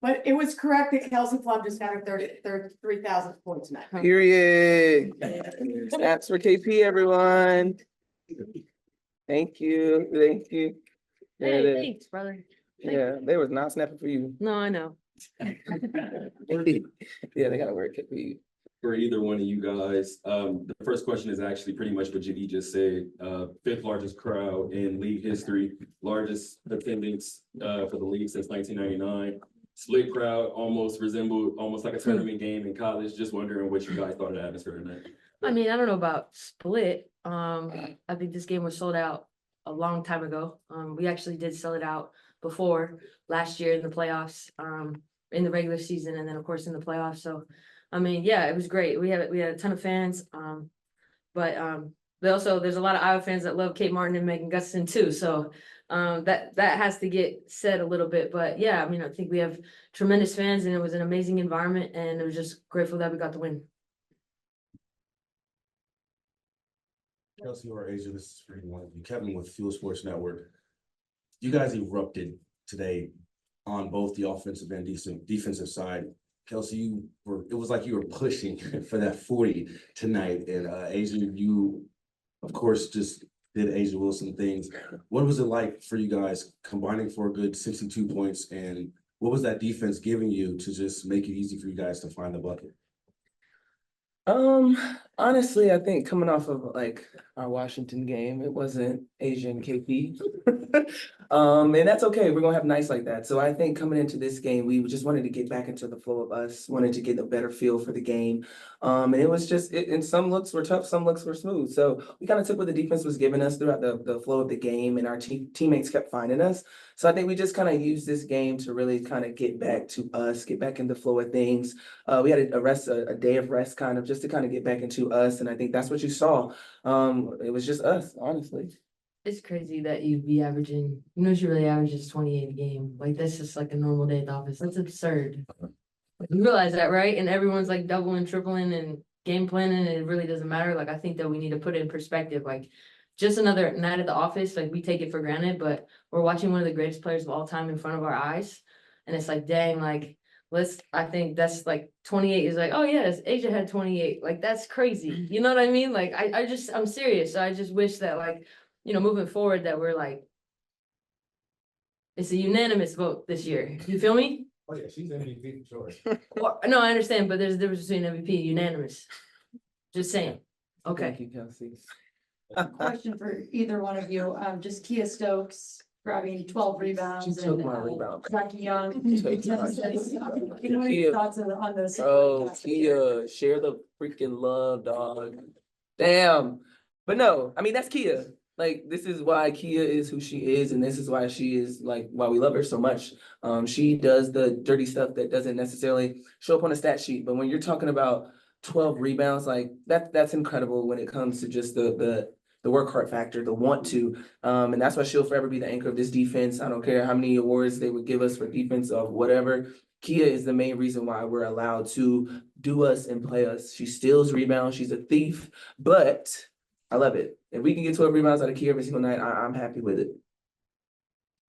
But it was correct that Kelsey Plum just got her 3,000 points tonight. Period. Snaps for KP, everyone. Thank you. Thank you. There it Hey, is. thanks, brother. Yeah, they was not snapping for you. No, I know. Indeed. Yeah, they gotta work it for you. For either one of you guys, the first question is actually pretty much what Jimmy just said. Fifth largest crowd in league history, largest attendance for the league since 1999. Split crowd, almost like a tournament game in college. Just wondering what you guys thought of the atmosphere tonight. I mean, I don't know about split. I think this game was sold out a long time ago. We actually did sell it out before last year in the playoffs, in the regular season, and then of course in the playoffs. So, I mean, yeah, it was great. We had a ton of fans, but also there's a lot of Iowa fans that love Kate Martin and Megan Gustafson too. So that has to get said a little bit. But yeah, I mean, I think we have tremendous fans, and it was an amazing environment, and it was just grateful that we got the win. Kelsey or Asia, this is for one of you. Kevin with Fuel Sports Network. You guys erupted today on both the offensive and defensive side. Kelsey, it was like you were pushing for that 40 tonight. And Asia, you, of course, just did Asia Wilson things. What was it like for you guys combining for a good 62 points? And what was that defense giving you to just make it easy for you guys to find the bucket? Honestly, I think coming off of like our Washington game, it wasn't Asian KP. And that's okay. We're gonna have nights like that. So I think coming into this game, we just wanted to get back into the flow of us, wanted to get a better feel for the game. And it was just and some looks were tough, some looks were smooth. So we kind of took what the defense was giving us throughout the flow of the game, and our teammates kept finding us. So I think we just kind of used this game to really kind of get back to us, get back in the flow of things. We had a day of rest kind of just to kind of get back into us. And I think that's what you saw. It was just us, honestly. It's crazy that you'd be averaging, she really averages 28 a game. Like, that's just like a normal day at the office. That's absurd. You realize that, right? And everyone's like doubling, tripling, and game planning, and it really doesn't matter. Like, I think that we need to put it in perspective. Like, just another night at the office, like, we take it for granted, but we're watching one of the greatest players of all time in front of our eyes. And it's like, dang, like, I think that's like 28 is like, oh yes, Asia had 28. Like, that's crazy. You know what I mean? Like, I'm serious. So I just wish that, like, moving forward, that we're like, it's a unanimous vote this year. You feel me? Oh yeah, she's MVP for sure. Well, no, I understand, but there's a difference between MVP and unanimous. Just saying. Okay. Thank you, Kelsey. Question for either one of you, just Kia Stokes grabbing 12 rebounds. She took my rebound. Jackie Young. Took my Your thoughts on those? Oh, Kia, share the freaking love, dog. Damn. But no, I mean, that's Kia. Like, this is why Kia is who she is, and this is why she is, like, why we love her so much. She does the dirty stuff that doesn't necessarily show up on a stat sheet, but when you're talking about 12 rebounds, like, that's incredible when it comes to just the work hard factor, the want to, and that's why she'll forever be the anchor of this defense. I don't care how many awards they would give us for defense of whatever. Kia is the main reason why we're allowed to do us and play us. She steals rebounds. She's a thief, but I love it. If we can get 12 rebounds out of Kia every single night, I'm happy with it.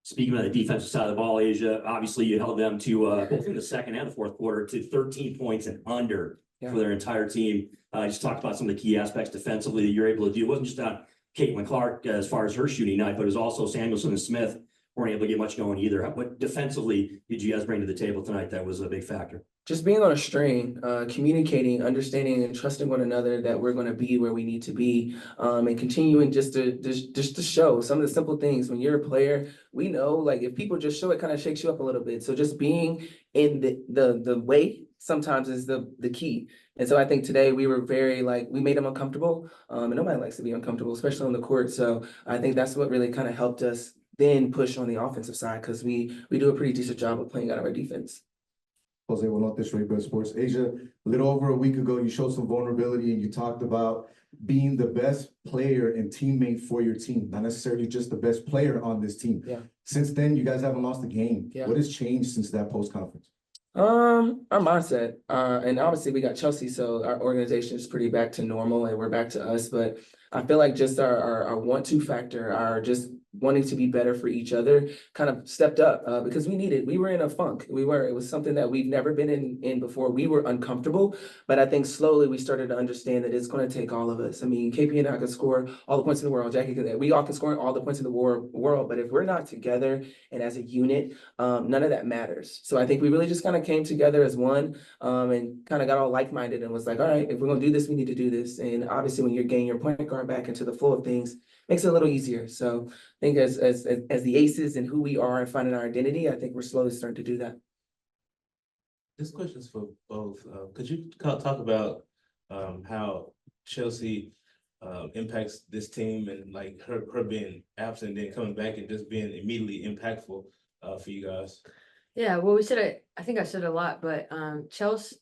Speaking of the defensive side of the ball, Asia, obviously you held them to both in the second and the fourth quarter to 13 points and under for their entire team. Just talked about some of the key aspects defensively that you're able to do. It wasn't just on Caitlin Clark as far as her shooting night, but it was also Samuelson and Smith weren't able to get much going either. What defensively did you guys bring to the table tonight that was a big factor? Just being on a string, communicating, understanding, and trusting one another that we're going to be where we need to be, and continuing just to show some of the simple things. When you're a player, we know, like, if people just show, it kind of shakes you up a little bit. So just being in the way sometimes is the key. And so I think today we were very, like, we made them uncomfortable, and nobody likes to be uncomfortable, especially on the court. So I think that's what really kind of helped us then push on the offensive side, because we do a pretty decent job of playing out of our defense. Jose Wanotes, Ray Bread Sports. Asia, a little over a week ago, you showed some vulnerability and you talked about being the best player and teammate for your team, not necessarily just the best player on this team. Yeah. Since then, you guys haven't lost a game. Yeah. What has changed since that post-conference? Our mindset, and obviously we got Chelsea, so our organization is pretty back to normal and we're back to us. But I feel like just our want-to factor, our just wanting to be better for each other, kind of stepped up, because we were in a funk. It was something that we've never been in before. We were uncomfortable, but I think slowly we started to understand that it's going to take all of us. I mean, KP and I could score all the points in the world. Jackie, we all can score all the points in the world, but if we're not together and as a unit, none of that matters. So I think we really just kind of came together as one, and kind of got all like-minded and was like, all right, if we're going to do this, we need to do this. And obviously when you're getting your point guard back into the flow of things, makes it a little easier. So I think as the aces and who we are and finding our identity, I think we're slowly starting to do that. This question's for both. Could you talk about how Chelsea impacts this team and like her being absent, then coming back and just being immediately impactful for you guys? Yeah, well, I think I said a lot, but Chelsea,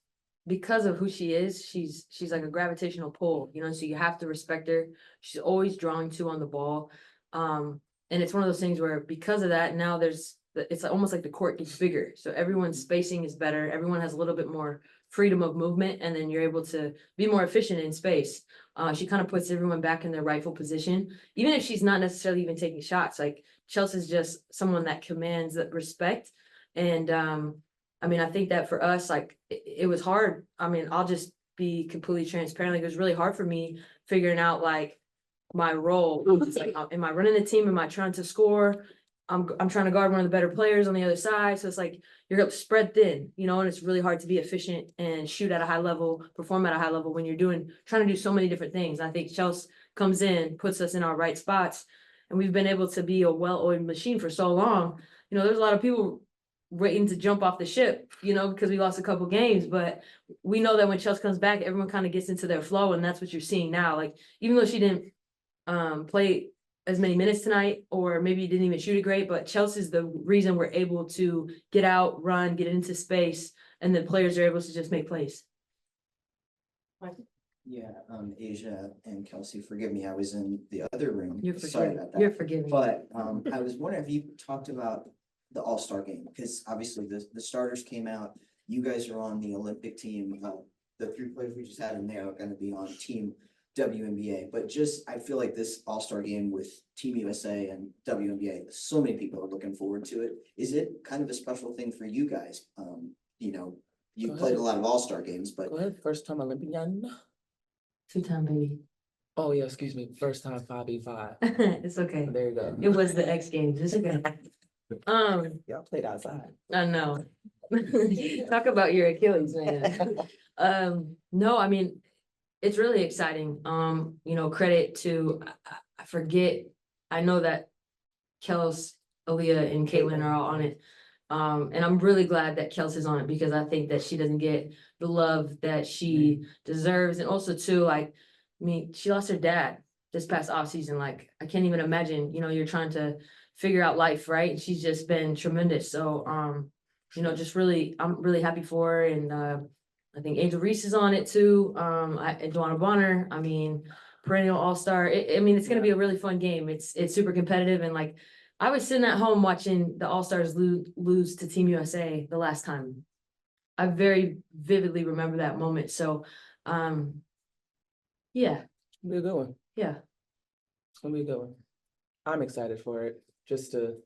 because of who she is, she's like a gravitational pull, you know, so you have to respect her. She's always drawing two on the ball. And it's one of those things where because of that, now it's almost like the court gets bigger. So everyone's spacing is better. Everyone has a little bit more freedom of movement, and then you're able to be more efficient in space. She kind of puts everyone back in their rightful position, even if she's not necessarily even taking shots. Like Chelsea's just someone that commands that respect. And I mean, I think that for us, like it was hard. I mean, I'll just be completely transparent. Like it was really hard for me figuring out like my role. It's like, am I running the team? Am I trying to score? I'm trying to guard one of the better players on the other side. So it's like you're spread thin, you know, and it's really hard to be efficient and shoot at a high level, perform at a high level when you're trying to do so many different things. I think Chelsea comes in, puts us in our right spots, and we've been able to be a well-oiled machine for so long. You know, there's a lot of people waiting to jump off the ship, you know, because we lost a couple games, but we know that when Chelsea comes back, everyone kind of gets into their flow, and that's what you're seeing now. Like, even though she didn't play as many minutes tonight, or maybe didn't even shoot it great, but Chelsea's the reason we're able to get out, run, get into space, and the players are able to just make plays. Yeah, Asia and Kelsey, forgive me, I was in the other room. You're Sorry forgiving. about that. You're forgiving. But I was wondering if you talked about the All-Star game, because obviously the starters came out. You guys are on the Olympic team. The three players we just had in there are going to be on Team WNBA. But just, I feel like this All-Star game with Team USA and WNBA, so many people are looking forward to it. Is it kind of a special thing for you guys? You know, you played a lot of All-Star games, but Go ahead, first time Olympian. Two-time baby. Oh yeah, excuse me, first time 5v5. It's okay. There you go. It was the X Games. It's okay. Y'all played outside. I know. Talk about your Achilles, man. No, I mean, it's really exciting. You know, credit to, I forget, I know that Kels, Aaliyah, and Caitlin are all on it. And I'm really glad that Kelsey's on it, because I think that she doesn't get the love that she deserves. And also too, like, I mean, she lost her dad this past off season. Like, I can't even imagine, you know, you're trying to figure out life, right? And she's just been tremendous. So, you know, just really, I'm really happy for her. And I think Angel Reese is on it too. And Dwana Bonner, I mean, perennial all-star. I mean, it's gonna be a really fun game. It's super competitive, and like, I was sitting at home watching the All-Stars lose to Team USA the last time. I very vividly remember that moment. So, yeah, It'll be a good one. yeah. It's gonna be a good one. I'm excited for it, just to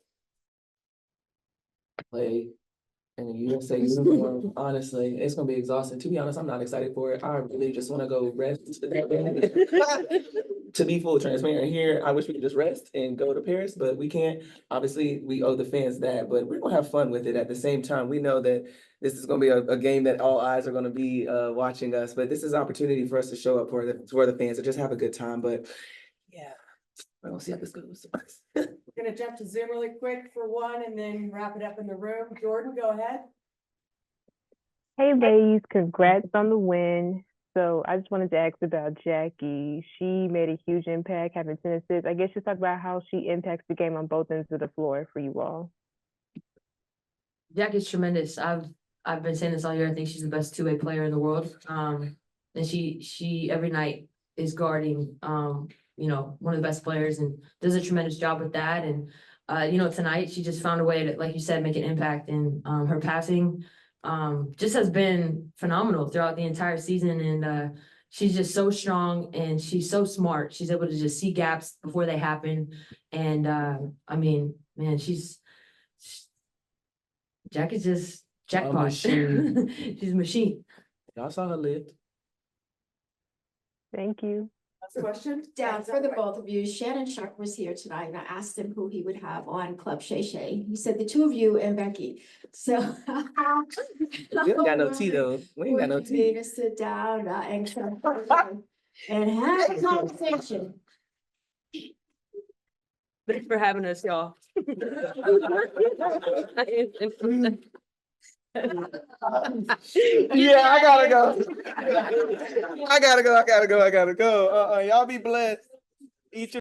play in a USA uniform. Honestly, it's gonna be exhausting. To be honest, I'm not excited for it. I really just wanna go rest. To be full transparent here, I wish we could just rest and go to Paris, but we can't. Obviously, we owe the fans that, but we're gonna have fun with it. At the same time, we know that this is gonna be a game that all eyes are gonna be watching us, but this is an opportunity for us to show up for the fans and just have a good time. But yeah, we're gonna see how this goes. Gonna jump to Zoom really quick for one and then wrap it up in the room. Jordan, go ahead. Hey, ladies, congrats on the win. So I just wanted to ask about Jackie. She made a huge impact, having 10 assists. I guess just talk about how she impacts the game on both ends of the floor for you all. Jackie's tremendous. I've been saying this all year. I think she's the best two-way player in the world. And she every night is guarding you know, one of the best players, and does a tremendous job with that. And you know, tonight she just found a way to, like you said, make an impact. And her passing just has been phenomenal throughout the entire season. And she's just so strong and she's so smart. She's able to just see gaps before they happen. And I mean, man, Jack is just jackpot. machine. She's a machine. Y'all saw her live. Thank you. Last question? Down for the both of you, Shannon Sharp was here tonight and I asked him who he would have on Club Shay Shay. He said the two of you and Becky. So. We don't got no tea though. We ain't got no Would you be tea. to sit down and have a conversation? Thanks for having us, y'all. Yeah, I gotta go. I gotta go. Y'all be blessed. Eat your